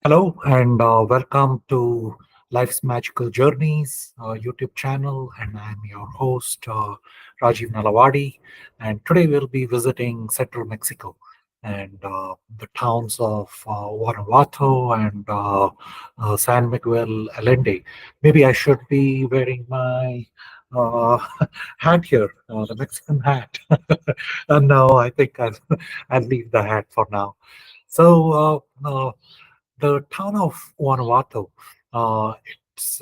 Hello and welcome to Life's Magical Journeys YouTube channel. And I'm your host, Rajiv Nalavadi. And today we'll be visiting central Mexico and the towns of Guanajuato and San Miguel Allende. Maybe I should be wearing my uh, hat here, the Mexican hat. And no, I think I'll leave the hat for now. So, the town of Guanajuato,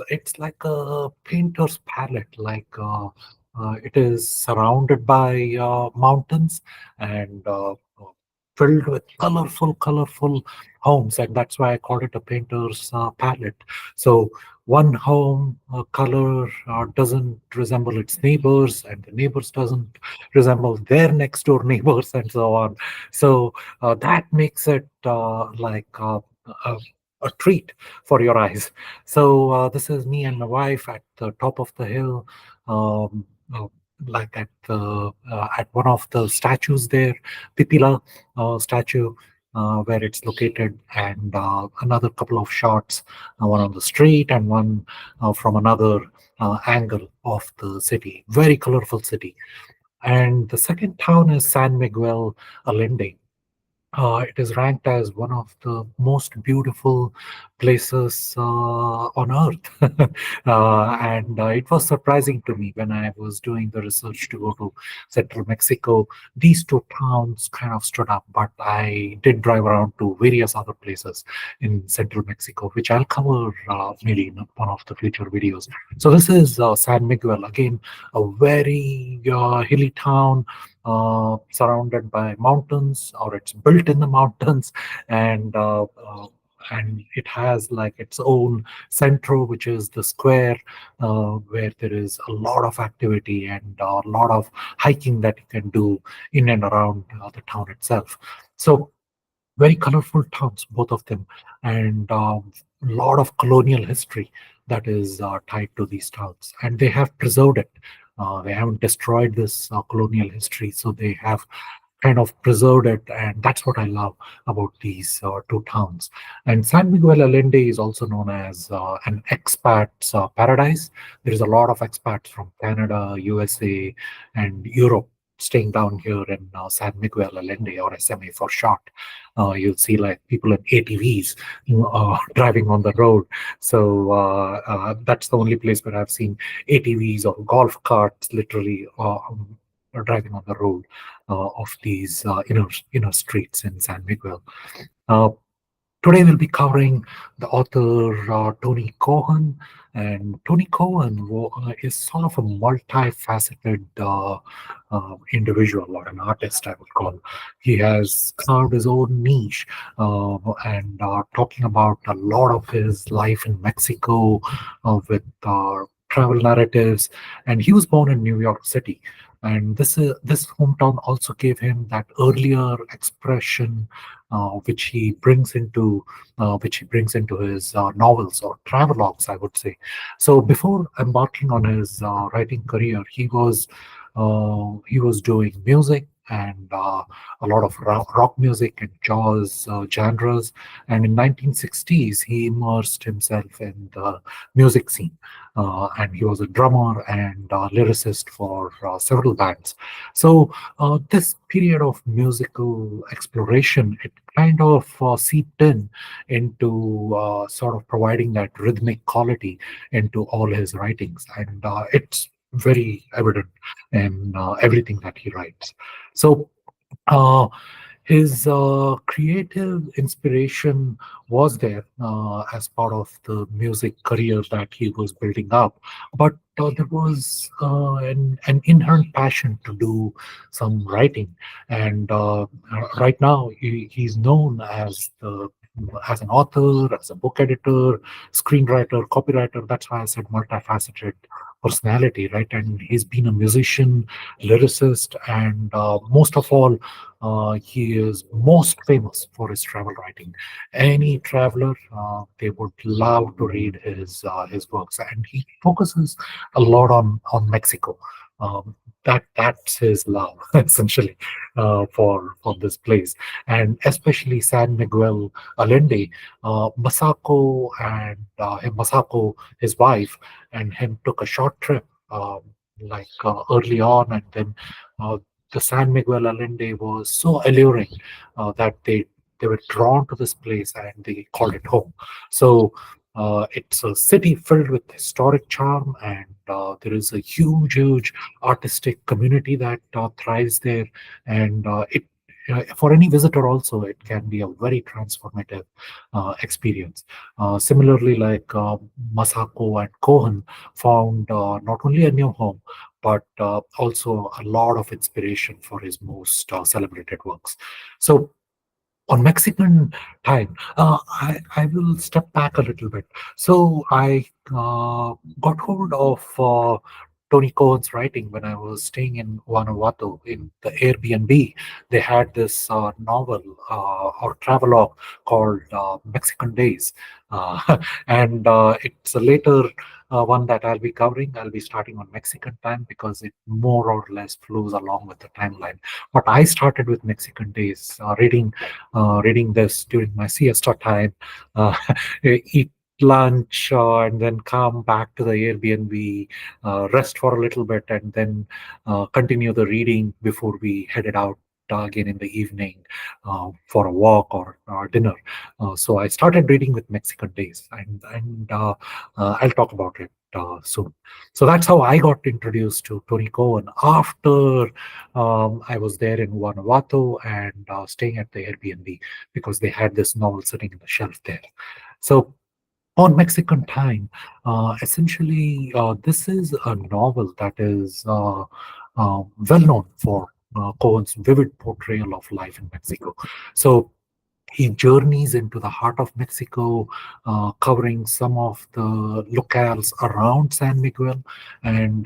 it's like a painter's palette. It is surrounded by mountains and filled with colorful homes, and that's why I call it a painter's palette. So one home color doesn't resemble its neighbors, and the neighbors doesn't resemble their next door neighbors, and so on. So that makes it a, a treat for your eyes. So this is me and my wife at the top of the hill, um, uh, like at one of the statues there, Pipila statue. Where it's located, and another couple of shots, one on the street and one from another angle of the city. Very colorful city. And the second town is San Miguel Allende. It is ranked as one of the most beautiful places on earth. And it was surprising to me when I was doing the research to go to central Mexico. These two towns kind of stood up, but I did drive around to various other places in central Mexico, which I'll cover maybe in one of the future videos. So, this is San Miguel, again, a very hilly town surrounded by mountains, or it's built in the mountains, and and it has like its own centro, which is the square, where there is a lot of activity and a lot of hiking that you can do in and around the town itself. So very colorful towns, both of them, and a lot of colonial history that is tied to these towns, and they have preserved it. They haven't destroyed this colonial history, so they have kind of preserved it, and that's what I love about these two towns. And San Miguel Allende is also known as an expat's paradise. There is a lot of expats from Canada, USA, and Europe staying down here in San Miguel Allende, or SMA for short. You'll see like people in ATVs driving on the road. So that's the only place where I've seen ATVs or golf carts literally driving on the road of these inner streets in San Miguel. Uh, Today we'll be covering the author Tony Cohan, and Tony Cohan is sort of a multifaceted individual, or an artist, I would call. He has carved his own niche, and talking about a lot of his life in Mexico with travel narratives. And he was born in New York City, and this hometown also gave him that earlier expression, which he brings into his novels or travelogues, I would say. So before embarking on his writing career, he was doing music, and a lot of rock music and jazz genres. And in 1960s, he immersed himself in the music scene, and he was a drummer and lyricist for several bands. So this period of musical exploration, it kind of seeped in into sort of providing that rhythmic quality into all his writings, and it's very evident in everything that he writes. So uh, his creative inspiration was there as part of the music career that he was building up, but there was an inherent passion to do some writing, and right now he's known as an author, as a book editor, screenwriter, copywriter. That's why I said multifaceted personality, right? And he's been a musician, lyricist, and most of all, he is most famous for his travel writing. Any traveler, they would love to read his works, and he focuses a lot on Mexico. That's his love essentially for this place, and especially San Miguel Allende. Masako, his wife, and him took a short trip, early on, and then uh, the San Miguel Allende was so alluring that they were drawn to this place and they called it home. So it's a city filled with historic charm, and there is a huge artistic community that thrives there. And it for any visitor also, it can be a very transformative experience. Similarly, Masako and Cohan found not only a new home, but also a lot of inspiration for his most celebrated works. So on Mexican time, I will step back a little bit. So I got hold of Tony Cohen's writing when I was staying in Guanajuato in the Airbnb. They had this novel or travelogue called Mexican Days. And it's a later one that I'll be covering. I'll be starting on Mexican time because it more or less flows along with the timeline. But I started with Mexican Days, reading this during my siesta time, uh, eat lunch, and then come back to the Airbnb, rest for a little bit, and then continue the reading before we headed out again in the evening for a walk or dinner. So I started reading with Mexican Days, and I'll talk about it soon. So that's how I got introduced to Tony Cohen after I was there in Guanajuato and staying at the Airbnb because they had this novel sitting in the shelf there. So on Mexican time, essentially, this is a novel that is well known for Cohen's vivid portrayal of life in Mexico. So he journeys into the heart of Mexico, covering some of the locales around San Miguel, and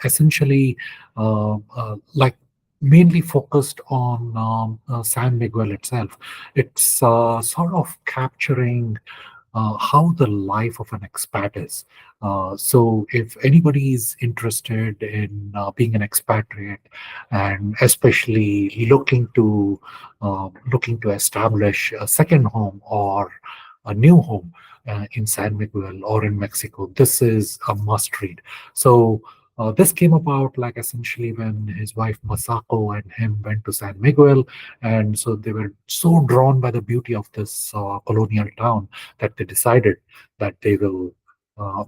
essentially, like mainly focused on San Miguel itself. It's sort of capturing how the life of an expat is. So, if anybody is interested in being an expatriate, and especially looking to establish a second home or a new home in San Miguel or in Mexico, this is a must read. So. This came about like essentially when his wife Masako and him went to San Miguel, and so they were so drawn by the beauty of this colonial town that they decided that they will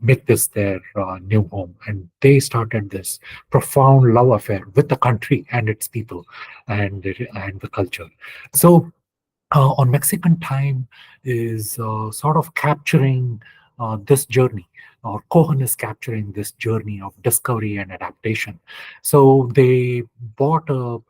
make this their new home. And they started this profound love affair with the country and its people and the culture. So on Mexican time is sort of capturing this journey, or Cohen is capturing this journey of discovery and adaptation. So they bought a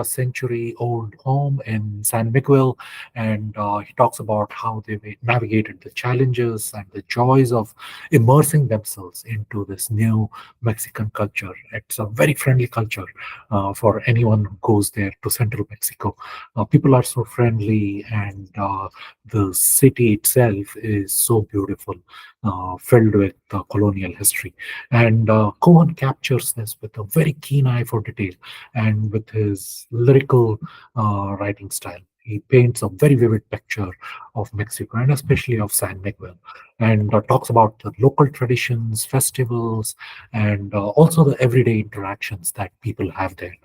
century-old home in San Miguel, and he talks about how they navigated the challenges and the joys of immersing themselves into this new Mexican culture. It's a very friendly culture for anyone who goes there to central Mexico. People are so friendly, and the city itself is so beautiful, filled with colonial history. And Cohen captures this with a very keen eye for detail and with his lyrical writing style. He paints a very vivid picture of Mexico and especially of San Miguel, and talks about the local traditions, festivals, and also the everyday interactions that people have there,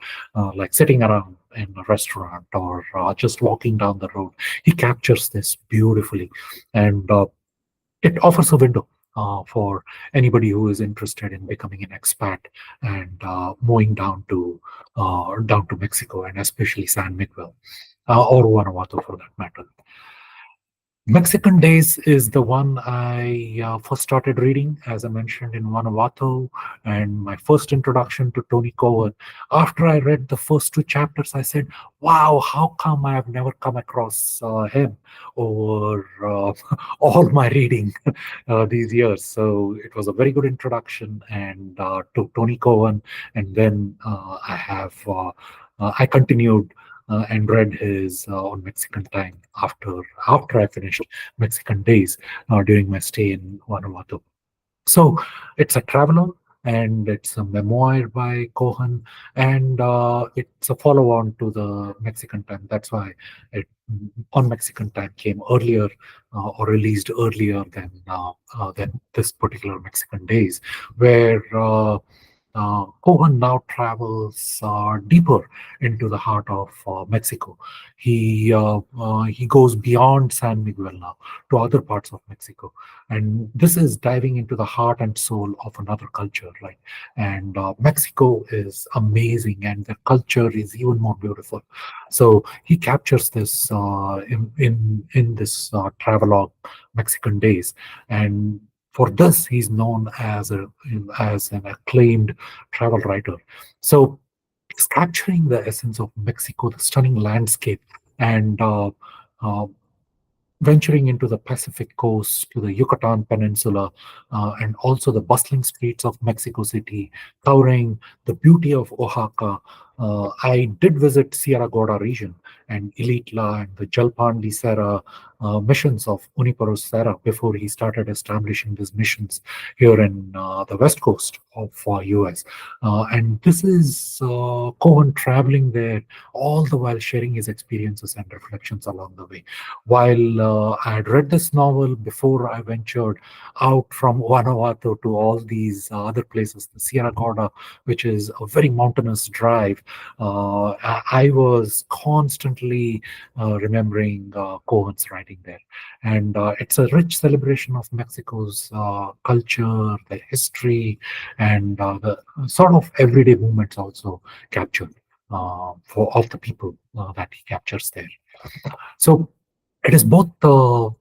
like sitting around in a restaurant or just walking down the road. He captures this beautifully, and it offers a window for anybody who is interested in becoming an expat and moving down to Mexico and especially San Miguel or Guanajuato for that matter. Mexican Days is the one I first started reading, as I mentioned, in Guanajuato, and my first introduction to Tony Cohen. After I read the first two chapters, I said, "Wow, how come I have never come across him over all my reading these years?" So it was a very good introduction, and to Tony Cohen, and then I continued and read his on Mexican time after I finished Mexican Days during my stay in Guanajuato. So it's a travelogue. and it's a memoir by Cohan, and it's a follow-on to the Mexican Time. That's why it on Mexican Time came earlier or released earlier than this particular Mexican Days, where Cohen now travels deeper into the heart of Mexico. He goes beyond San Miguel now to other parts of Mexico, and this is diving into the heart and soul of another culture. Like, and Mexico is amazing, and the culture is even more beautiful. So he captures this in this travelogue, Mexican Days, and for this he's known as an acclaimed travel writer. So it's capturing the essence of Mexico, the stunning landscape, and venturing into the Pacific coast to the Yucatan Peninsula, and also the bustling streets of Mexico City, covering the beauty of Oaxaca. I did visit Sierra Gorda region and Ilitla and the Jalpan Serra missions of Uniparos Serra before he started establishing these missions here in the west coast of US. And this is Cohen traveling there, all the while sharing his experiences and reflections along the way. While I had read this novel before I ventured out from Guanajuato to all these other places, the Sierra Gorda, which is a very mountainous drive. I was constantly remembering Cohen's writing there. And it's a rich celebration of Mexico's culture, the history, and the sort of everyday moments also captured for of the people that he captures there. So it is both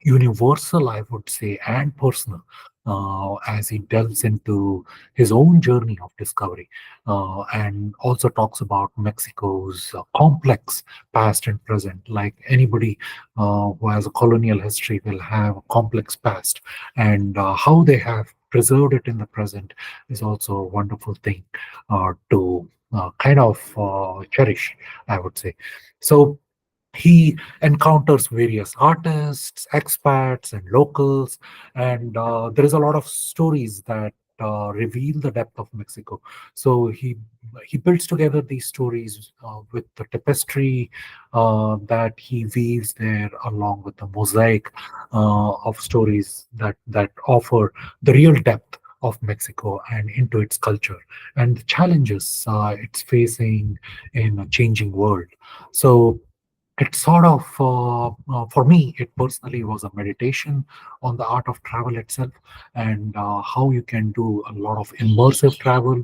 universal, I would say, and personal as he delves into his own journey of discovery and also talks about Mexico's complex past and present. Like anybody who has a colonial history will have a complex past, and how they have preserved it in the present is also a wonderful thing to kind of cherish, I would say. So he encounters various artists, expats, and locals, and there is a lot of stories that reveal the depth of Mexico. So he builds together these stories with the tapestry that he weaves there, along with the mosaic of stories that offer the real depth of Mexico and into its culture and the challenges it's facing in a changing world. So it sort of for me it personally was a meditation on the art of travel itself, and how you can do a lot of immersive travel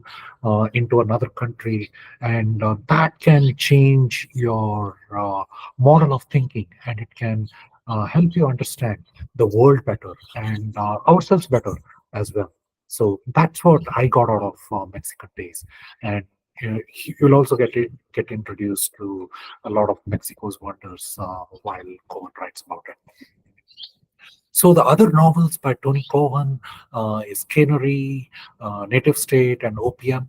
into another country, and that can change your model of thinking, and it can help you understand the world better and ourselves better as well. So that's what I got out of Mexican Days. And you'll also get introduced to a lot of Mexico's wonders while Cohen writes about it. So the other novels by Tony Cohen is Canary, Native State, and Opium.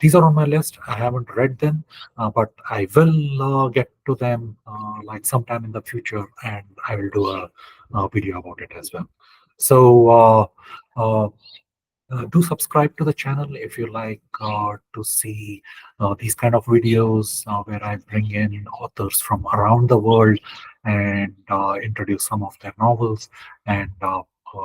These are on my list. I haven't read them, but I will get to them like sometime in the future, and I will do a video about it as well. So uh, do subscribe to the channel if you like to see these kind of videos where I bring in authors from around the world and introduce some of their novels. And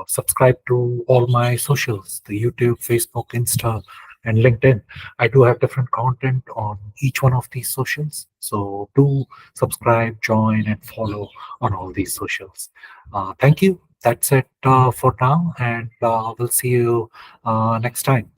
subscribe to all my socials, the YouTube, Facebook, Insta, and LinkedIn. I do have different content on each one of these socials. So do subscribe, join, and follow on all these socials. Thank you. That's it for now, and we'll see you next time.